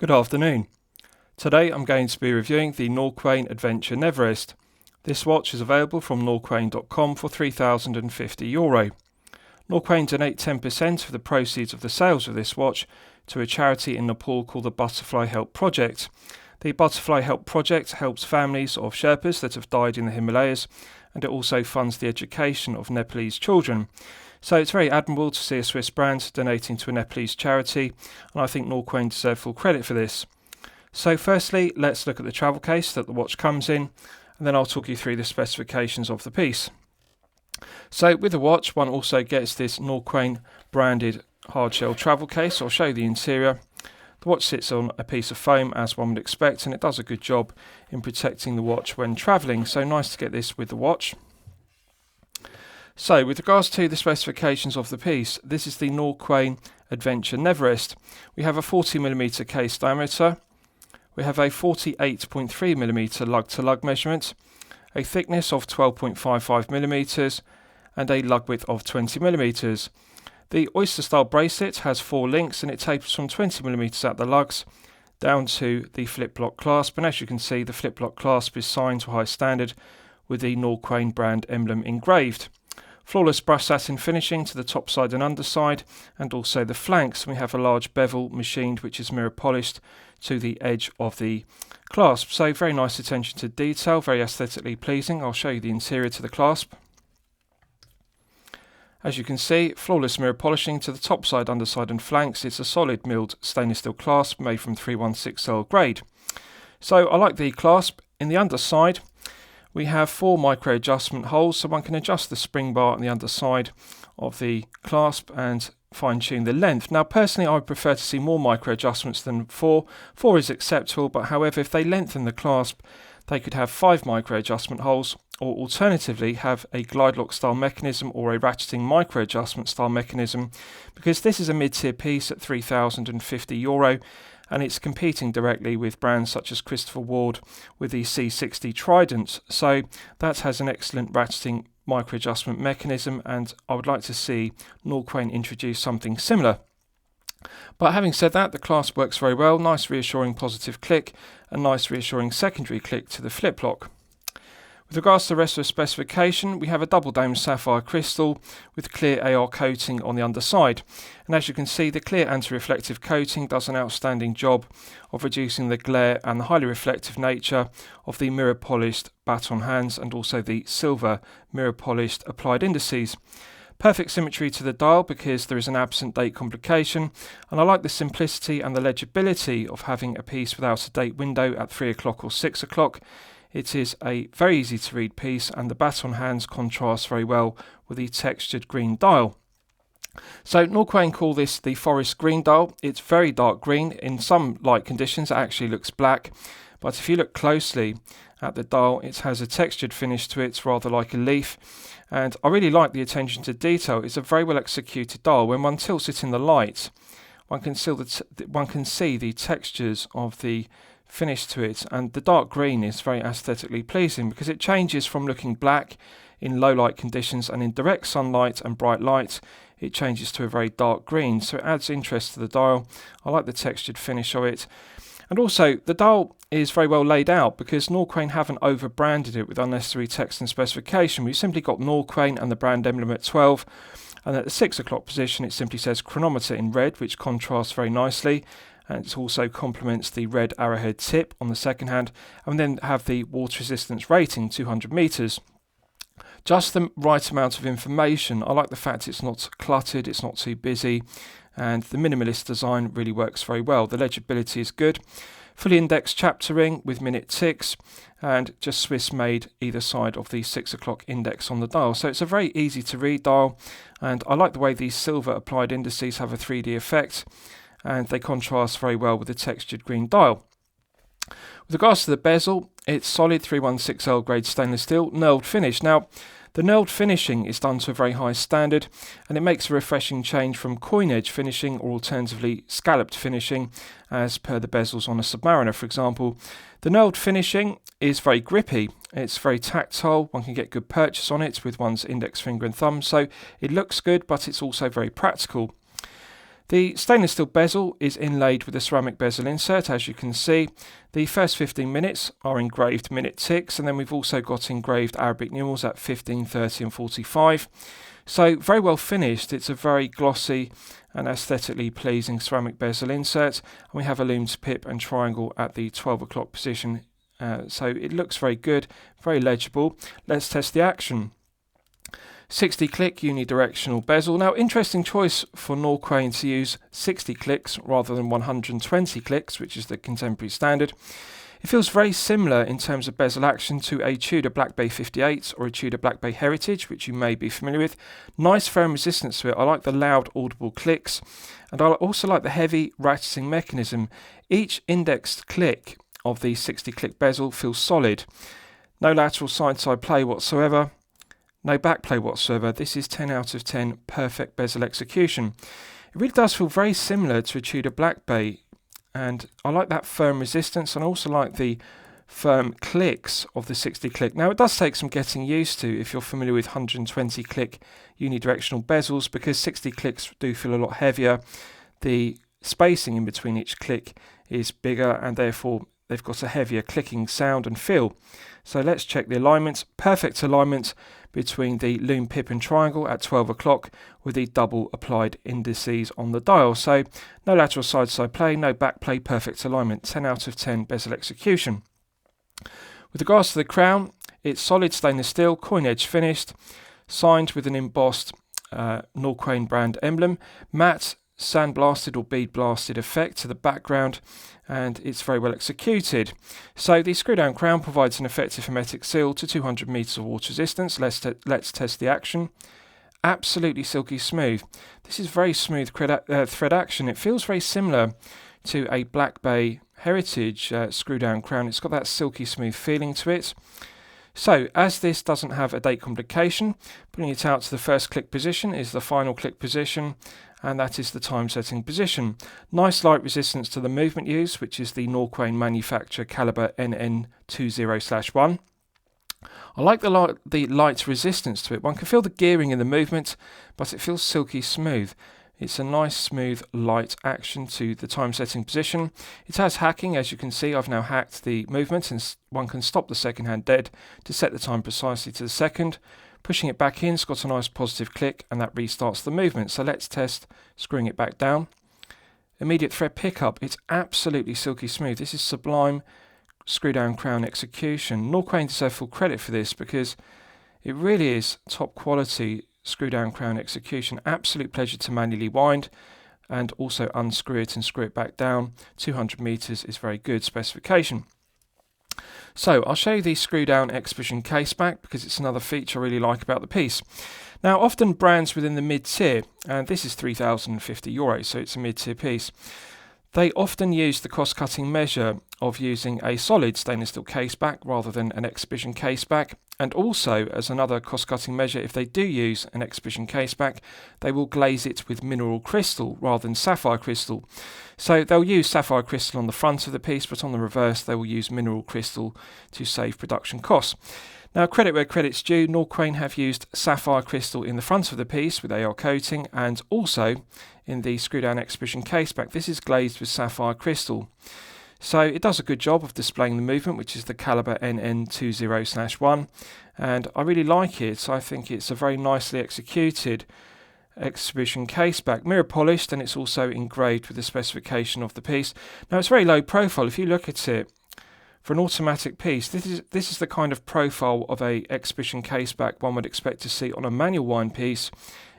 Good afternoon. Today I'm going to be reviewing the Norqain Adventure Neverest. This watch is available from Norqain.com for €3,050. Norqain donate 10% of the proceeds of the sales of this watch to a charity in Nepal called the Butterfly Help Project. The Butterfly Help Project helps families of Sherpas that have died in the Himalayas, and it also funds the education of Nepalese children. So it's very admirable to see a Swiss brand donating to a Nepalese charity, and I think Norqain deserve full credit for this. So firstly, let's look at the travel case that the watch comes in, and then I'll talk you through the specifications of the piece. So with the watch, one also gets this Norqain branded hardshell travel case. I'll show you the interior. The watch sits on a piece of foam, as one would expect, and it does a good job in protecting the watch when travelling, so nice to get this with the watch. So with regards to the specifications of the piece, this is the Norqain Adventure Neverest. We have a 40mm case diameter, we have a 48.3mm lug-to-lug measurement, a thickness of 12.55mm and a lug width of 20mm. The oyster style bracelet has 4 links and it tapers from 20mm at the lugs down to the flip lock clasp, and as you can see the flip lock clasp is signed to a high standard with the Norqain brand emblem engraved. Flawless brushed satin finishing to the top side and underside, and also the flanks. We have a large bevel machined which is mirror polished to the edge of the clasp. So very nice attention to detail, very aesthetically pleasing. I'll show you the interior to the clasp. As you can see, flawless mirror polishing to the top side, underside and flanks. It's a solid milled stainless steel clasp made from 316L grade. So I like the clasp. In the underside, we have 4 micro adjustment holes, so one can adjust the spring bar on the underside of the clasp and fine tune the length. Now personally I would prefer to see more micro adjustments than 4. 4 is acceptable, but however if they lengthen the clasp they could have 5 micro adjustment holes, or alternatively have a glide lock style mechanism or a ratcheting micro adjustment style mechanism, because this is a mid-tier piece at €3,050 and it's competing directly with brands such as Christopher Ward with the C60 Tridents. So that has an excellent ratcheting micro adjustment mechanism, and I would like to see Norqain introduce something similar. But having said that, the clasp works very well. Nice reassuring positive click, a nice reassuring secondary click to the flip lock. With regards to the rest of the specification, we have a double dome sapphire crystal with clear AR coating on the underside. And as you can see, the clear anti-reflective coating does an outstanding job of reducing the glare and the highly reflective nature of the mirror polished baton hands and also the silver mirror polished applied indices. Perfect symmetry to the dial because there is an absent date complication, and I like the simplicity and the legibility of having a piece without a date window at 3 o'clock or 6 o'clock. It is a very easy to read piece, and the baton hands contrast very well with the textured green dial. So Norqain call this the forest green dial. It's very dark green. In some light conditions it actually looks black, but if you look closely at the dial it has a textured finish to it, rather like a leaf, and I really like the attention to detail. It's a very well executed dial. When one tilts it in the light, one can see the textures of the finish to it, and the dark green is very aesthetically pleasing because it changes from looking black in low light conditions, and in direct sunlight and bright light it changes to a very dark green, so it adds interest to the dial. I like the textured finish of it, and also the dial is very well laid out because Norqain haven't over branded it with unnecessary text and specification. We've simply got Norqain and the brand emblem at 12, and at the 6 o'clock position it simply says chronometer in red, which contrasts very nicely, and it also complements the red arrowhead tip on the second hand, and then have the water resistance rating 200 meters. Just the right amount of information. I like the fact it's not cluttered, it's not too busy, and the minimalist design really works very well. The legibility is good. Fully indexed chapter ring with minute ticks, and just Swiss made either side of the 6 o'clock index on the dial. So it's a very easy to read dial, and I like the way these silver applied indices have a 3D effect, and they contrast very well with the textured green dial. With regards to the bezel, it's solid 316L grade stainless steel, knurled finish. Now, the knurled finishing is done to a very high standard, and it makes a refreshing change from coin edge finishing or alternatively scalloped finishing, as per the bezels on a Submariner, for example. The knurled finishing is very grippy. It's very tactile. One can get good purchase on it with one's index finger and thumb, so it looks good, but it's also very practical. The stainless steel bezel is inlaid with a ceramic bezel insert, as you can see. The first 15 minutes are engraved minute ticks, and then we've also got engraved Arabic numerals at 15, 30 and 45. So very well finished. It's a very glossy and aesthetically pleasing ceramic bezel insert. And we have a loomed pip and triangle at the 12 o'clock position. So it looks very good, very legible. Let's test the action. 60 click unidirectional bezel. Now, interesting choice for Norqain to use 60 clicks rather than 120 clicks, which is the contemporary standard. It feels very similar in terms of bezel action to a Tudor Black Bay 58 or a Tudor Black Bay Heritage, which you may be familiar with. Nice firm resistance to it. I like the loud audible clicks, and I also like the heavy ratcheting mechanism. Each indexed click of the 60 click bezel feels solid. No lateral side-side play whatsoever. No back play whatsoever. This is 10 out of 10 perfect bezel execution. It really does feel very similar to a Tudor Black Bay, and I like that firm resistance, and I also like the firm clicks of the 60 click. Now, it does take some getting used to if you're familiar with 120 click unidirectional bezels, because 60 clicks do feel a lot heavier. The spacing in between each click is bigger, and therefore they've got a heavier clicking sound and feel. So let's check the alignment. Perfect alignment between the Lume pip and triangle at 12 o'clock with the double applied indices on the dial. So no lateral side-side play, no back play, perfect alignment. 10 out of 10 bezel execution. With regards to the crown, it's solid stainless steel, coin edge finished, signed with an embossed Norqain brand emblem, matte sandblasted or bead blasted effect to the background, and it's very well executed. So the screw down crown provides an effective hermetic seal to 200 meters of water resistance. Let's test the action. Absolutely silky smooth. This is very smooth thread action. It feels very similar to a Black Bay Heritage screw down crown. It's got that silky smooth feeling to it. So, as this doesn't have a date complication, putting it out to the first click position is the final click position, and that is the time setting position. Nice light resistance to the movement used, which is the Norqain manufacturer caliber NN20/1. I like the light resistance to it. One can feel the gearing in the movement, but it feels silky smooth. It's a nice, smooth, light action to the time setting position. It has hacking, as you can see. I've now hacked the movement, and one can stop the second hand dead to set the time precisely to the second. Pushing it back in, it's got a nice positive click, and that restarts the movement. So let's test screwing it back down. Immediate thread pickup. It's absolutely silky smooth. This is sublime screw down crown execution. Norqain deserve full credit for this, because it really is top quality screw down crown execution. Absolute pleasure to manually wind and also unscrew it and screw it back down. 200 meters is very good specification. So I'll show you the screw down exhibition caseback, because it's another feature I really like about the piece. Now, often brands within the mid-tier, and this is €3,050, so it's a mid-tier piece, they often use the cost-cutting measure of using a solid stainless steel caseback rather than an exhibition caseback. And also, as another cost-cutting measure, if they do use an exhibition caseback, they will glaze it with mineral crystal rather than sapphire crystal. So they'll use sapphire crystal on the front of the piece, but on the reverse they will use mineral crystal to save production costs. Now, credit where credit's due, Norqain have used sapphire crystal in the front of the piece with AR coating, and also in the screw down exhibition caseback. This is glazed with sapphire crystal. So it does a good job of displaying the movement, which is the caliber NN20/1, and I really like it. I think it's a very nicely executed exhibition caseback, mirror polished, and it's also engraved with the specification of the piece. Now, it's very low profile. If you look at it, for an automatic piece, this is the kind of profile of a exhibition caseback one would expect to see on a manual wind piece.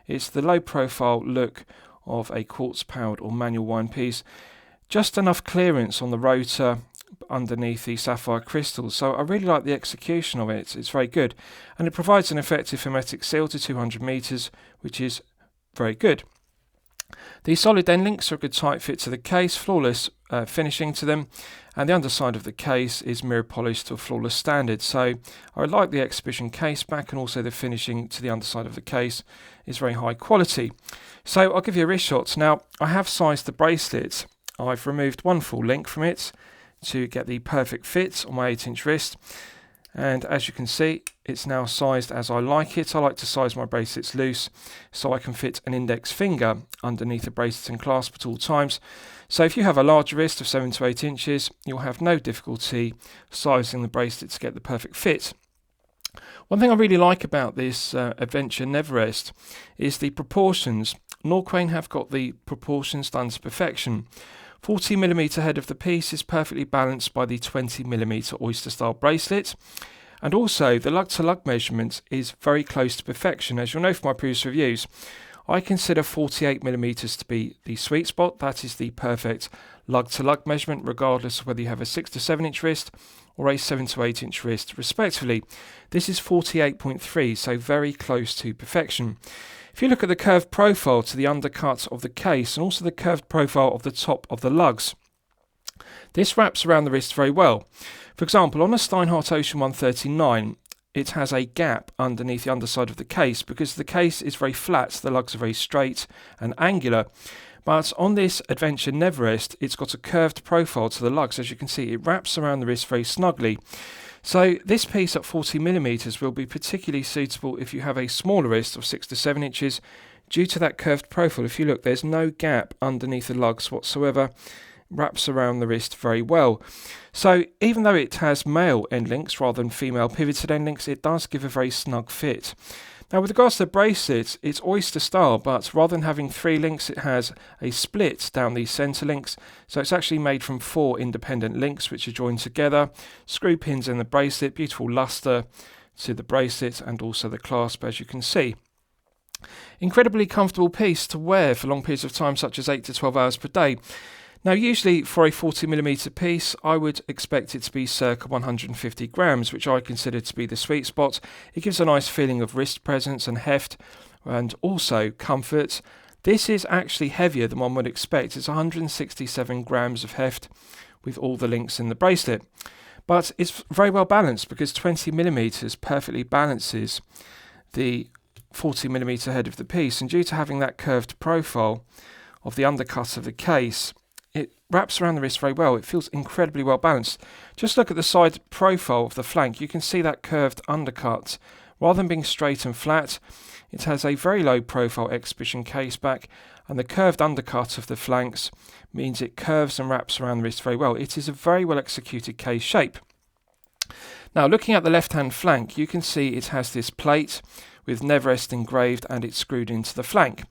It's the low profile look of a quartz powered or manual wind piece. Just enough clearance on the rotor underneath the sapphire crystals. So I really like the execution of it. It's very good, and it provides an effective hermetic seal to 200 meters, which is very good. The solid end links are a good tight fit to the case, flawless finishing to them, and the underside of the case is mirror polished to a flawless standard. So I like the exhibition case back, and also the finishing to the underside of the case is very high quality. So I'll give you a wrist shot. Now, I have sized the bracelet. I've removed one full link from it to get the perfect fit on my 8-inch wrist, and as you can see, It's now sized as I like it. I like to size my bracelets loose so I can fit an index finger underneath the bracelet and clasp at all times. So if you have a larger wrist of 7 to 8 inches, you'll have no difficulty sizing the bracelet to get the perfect fit. One thing I really like about this Adventure Neverest is the proportions. Norqain have got the proportions done to perfection. 40mm head of the piece is perfectly balanced by the 20mm oyster style bracelet. And also, the lug-to-lug measurement is very close to perfection. As you'll know from my previous reviews, I consider 48mm to be the sweet spot. That is the perfect lug-to-lug measurement, regardless of whether you have a 6 to 7 inch wrist or a 7 to 8 inch wrist, respectively. This is 48.3, so very close to perfection. If you look at the curved profile to the undercut of the case and also the curved profile of the top of the lugs, this wraps around the wrist very well. For example, on a Steinhardt Ocean 139, it has a gap underneath the underside of the case because the case is very flat, the lugs are very straight and angular. But on this Adventure Neverest, it's got a curved profile to the lugs. As you can see, it wraps around the wrist very snugly. So this piece at 40mm will be particularly suitable if you have a smaller wrist of 6 to 7 inches. Due to that curved profile, if you look, there's no gap underneath the lugs whatsoever. Wraps around the wrist very well. So even though it has male end links rather than female pivoted end links, it does give a very snug fit. Now with regards to the bracelet, it's oyster style, but rather than having 3 links, it has a split down the centre links. So it's actually made from 4 independent links which are joined together. Screw pins in the bracelet, beautiful lustre to the bracelet and also the clasp, as you can see. Incredibly comfortable piece to wear for long periods of time, such as 8 to 12 hours per day. Now usually for a 40mm piece I would expect it to be circa 150 grams, which I consider to be the sweet spot. It gives a nice feeling of wrist presence and heft and also comfort. This is actually heavier than one would expect. It's 167 grams of heft with all the links in the bracelet. But it's very well balanced because 20mm perfectly balances the 40mm head of the piece, and due to having that curved profile of the undercut of the case, it wraps around the wrist very well. It feels incredibly well balanced. Just look at the side profile of the flank. You can see that curved undercut. Rather than being straight and flat, it has a very low profile exhibition caseback, and the curved undercut of the flanks means it curves and wraps around the wrist very well. It is a very well executed case shape. Now looking at the left hand flank, you can see it has this plate with Neverest engraved and it's screwed into the flank.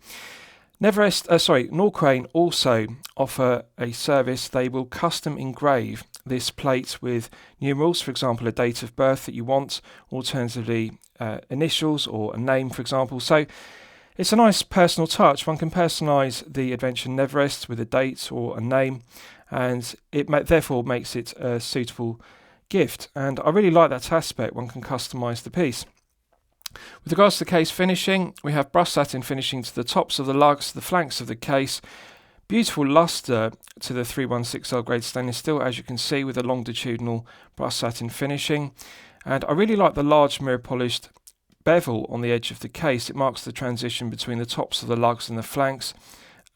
Norqain also offer a service. They will custom engrave this plate with numerals, for example, a date of birth that you want, alternatively initials or a name, for example. So it's a nice personal touch. One can personalise the Adventure Neverest with a date or a name, and it therefore makes it a suitable gift. And I really like that aspect. One can customise the piece. With regards to the case finishing, we have brushed satin finishing to the tops of the lugs, the flanks of the case, beautiful lustre to the 316L grade stainless steel, as you can see, with a longitudinal brushed satin finishing. And I really like the large mirror polished bevel on the edge of the case. It marks the transition between the tops of the lugs and the flanks.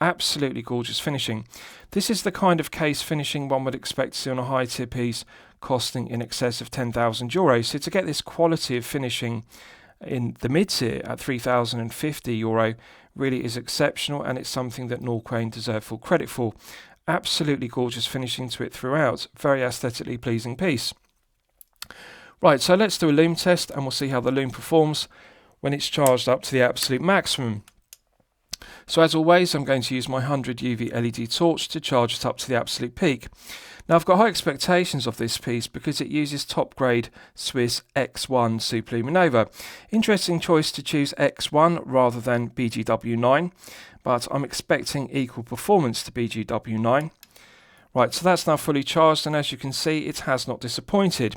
Absolutely gorgeous finishing. This is the kind of case finishing one would expect to see on a high tier piece costing in excess of €10,000. So to get this quality of finishing in the mid-tier at €3,050 really is exceptional, and it's something that Norqain deserve full credit for. Absolutely gorgeous finishing to it throughout. Very aesthetically pleasing piece. Right, so let's do a Lume test and we'll see how the Lume performs when it's charged up to the absolute maximum. So as always, I'm going to use my 100 UV LED torch to charge it up to the absolute peak. Now I've got high expectations of this piece because it uses top grade Swiss X1 Superluminova. Interesting choice to choose X1 rather than BGW9, but I'm expecting equal performance to BGW9. Right, so that's now fully charged, and as you can see, it has not disappointed.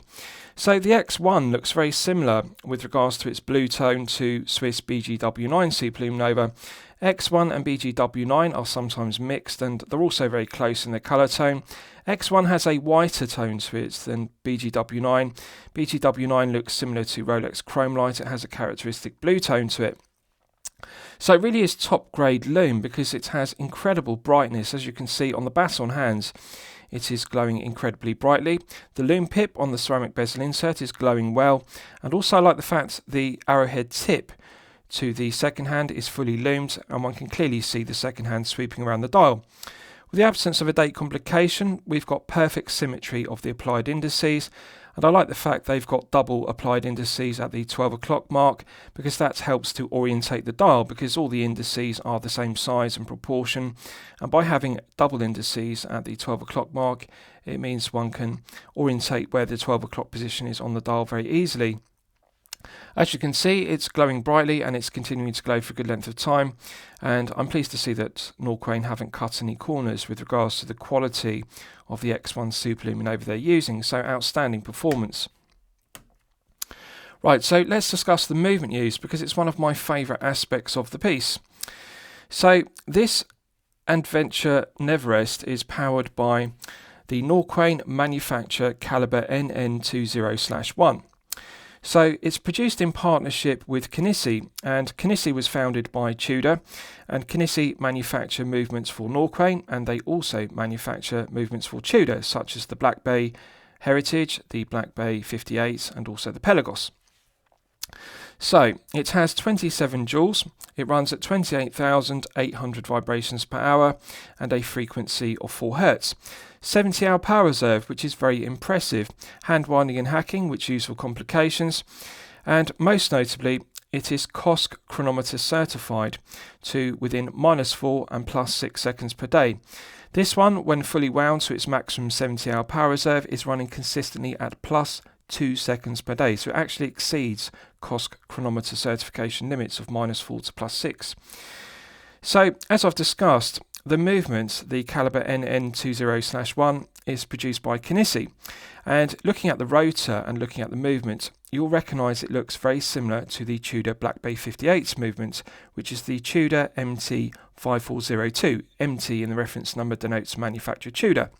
So the X1 looks very similar with regards to its blue tone to Swiss BGW9 Superluminova. X1 and BGW9 are sometimes mixed, and they're also very close in their colour tone. X1 has a whiter tone to it than BGW9. BGW9 looks similar to Rolex Chromelight. It has a characteristic blue tone to it. So it really is top grade Lume because it has incredible brightness. As you can see on the baton hands, it is glowing incredibly brightly. The Lume pip on the ceramic bezel insert is glowing well, and also I like the fact the arrowhead tip to the second hand is fully lumed, and one can clearly see the second hand sweeping around the dial. With the absence of a date complication, we've got perfect symmetry of the applied indices, and I like the fact they've got double applied indices at the 12 o'clock mark, because that helps to orientate the dial, because all the indices are the same size and proportion, and by having double indices at the 12 o'clock mark, it means one can orientate where the 12 o'clock position is on the dial very easily. As you can see, it's glowing brightly and it's continuing to glow for a good length of time, and I'm pleased to see that Norqain haven't cut any corners with regards to the quality of the X1 superluminova they're using, so outstanding performance. Right, so let's discuss the movement used, because it's one of my favourite aspects of the piece. So this Adventure Neverest is powered by the Norqain manufacture caliber NN20/1. So it's produced in partnership with Caseback, and Caseback was founded by Tudor, and Caseback manufacture movements for Norqain, and they also manufacture movements for Tudor, such as the Black Bay Heritage, the Black Bay 58, and also the Pelagos. So it has 27 joules, it runs at 28,800 vibrations per hour and a frequency of 4 Hz. 70-hour power reserve, which is very impressive, hand winding and hacking, which use for complications, and most notably it is COSC chronometer certified to within -4 and +6 seconds per day. This one, when fully wound to its maximum 70-hour power reserve, is running consistently at +2 seconds per day, so it actually exceeds COSC chronometer certification limits of -4 to +6. So, as I've discussed, the movement, the caliber NN20/1, is produced by Caseback, and looking at the rotor and looking at the movement, you'll recognise it looks very similar to the Tudor Black Bay 58 movement, which is the Tudor MT5402. MT in the reference number denotes manufacturer Tudor.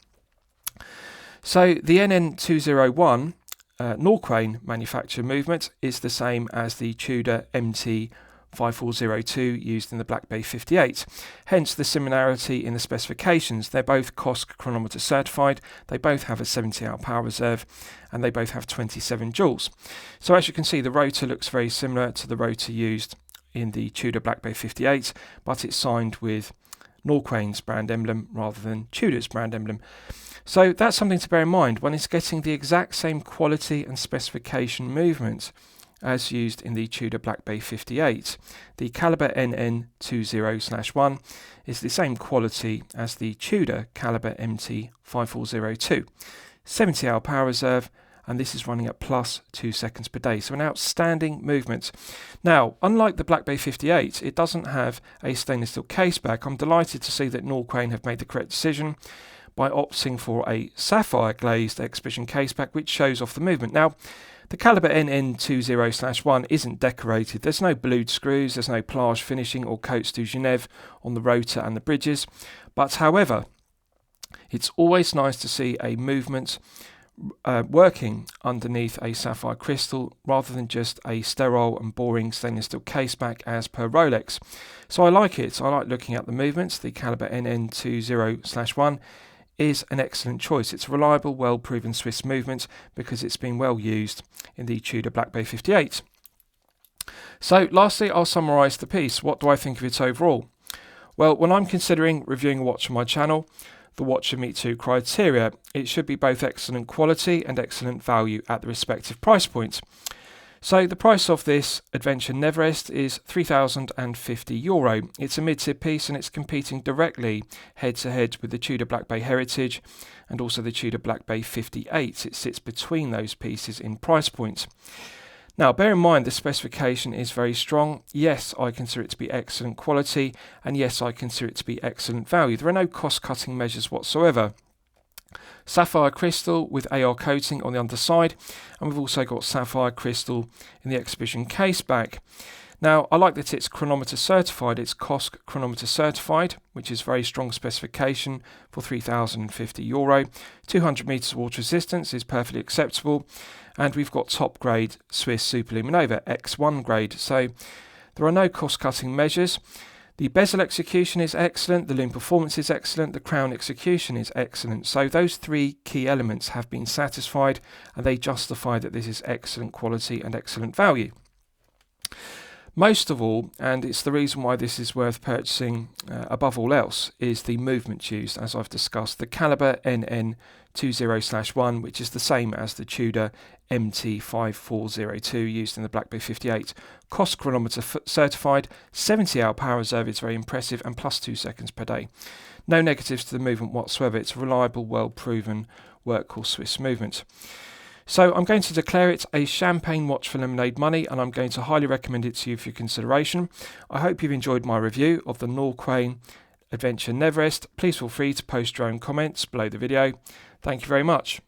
So the NN201 Norqain manufacturer movement is the same as the Tudor MT5402 used in the Black Bay 58. Hence the similarity in the specifications. They're both COSC chronometer certified, they both have a 70-hour power reserve, and they both have 27 joules. So as you can see, the rotor looks very similar to the rotor used in the Tudor Black Bay 58, but it's signed with Norqain's brand emblem rather than Tudor's brand emblem. So that's something to bear in mind when it's getting the exact same quality and specification movement as used in the Tudor Black Bay 58. The caliber NN20/1 is the same quality as the Tudor caliber MT5402. 70-hour power reserve, and this is running at +2 seconds per day, so an outstanding movement. Now, unlike the Black Bay 58, it doesn't have a stainless steel caseback. I'm delighted to see that Norqain have made the correct decision by opting for a sapphire glazed exhibition caseback, which shows off the movement. Now, the caliber NN20/1 isn't decorated. There's no blued screws, there's no plage finishing or coats de Genève on the rotor and the bridges. But however, it's always nice to see a movement working underneath a sapphire crystal rather than just a sterile and boring stainless steel caseback as per Rolex. So I like it. I like looking at the movements. The caliber NN20/1 is an excellent choice. It's a reliable, well-proven Swiss movement because it's been well used in the Tudor Black Bay 58. So lastly, I'll summarise the piece. What do I think of it overall? Well, when I'm considering reviewing a watch on my channel, the watch should meet 2 criteria. It should be both excellent quality and excellent value at the respective price points. So the price of this Adventure Neverest is €3,050. It's a mid-tip piece and it's competing directly head-to-head with the Tudor Black Bay Heritage and also the Tudor Black Bay 58. It sits between those pieces in price points. Now, bear in mind the specification is very strong. Yes, I consider it to be excellent quality, and yes, I consider it to be excellent value. There are no cost-cutting measures whatsoever. Sapphire crystal with AR coating on the underside, and we've also got sapphire crystal in the exhibition caseback. Now, I like that it's chronometer certified. It's COSC chronometer certified, which is very strong specification for €3,050. 200 meters of water resistance is perfectly acceptable, and we've got top grade Swiss superluminova X1 grade. So there are no cost-cutting measures. The bezel execution is excellent, the Lume performance is excellent, the crown execution is excellent. So those three key elements have been satisfied and they justify that this is excellent quality and excellent value. Most of all, and it's the reason why this is worth purchasing above all else, is the movement used, as I've discussed. The caliber NN20/1, which is the same as the Tudor MT5402 used in the Blackbeard 58. Cost chronometer certified, 70-hour power reserve is very impressive, and plus 2 seconds per day. No negatives to the movement whatsoever. It's a reliable, well-proven workhorse Swiss movement. So I'm going to declare it a champagne watch for lemonade money, and I'm going to highly recommend it to you for your consideration. I hope you've enjoyed my review of the Norqain Adventure Neverest. Please feel free to post your own comments below the video. Thank you very much.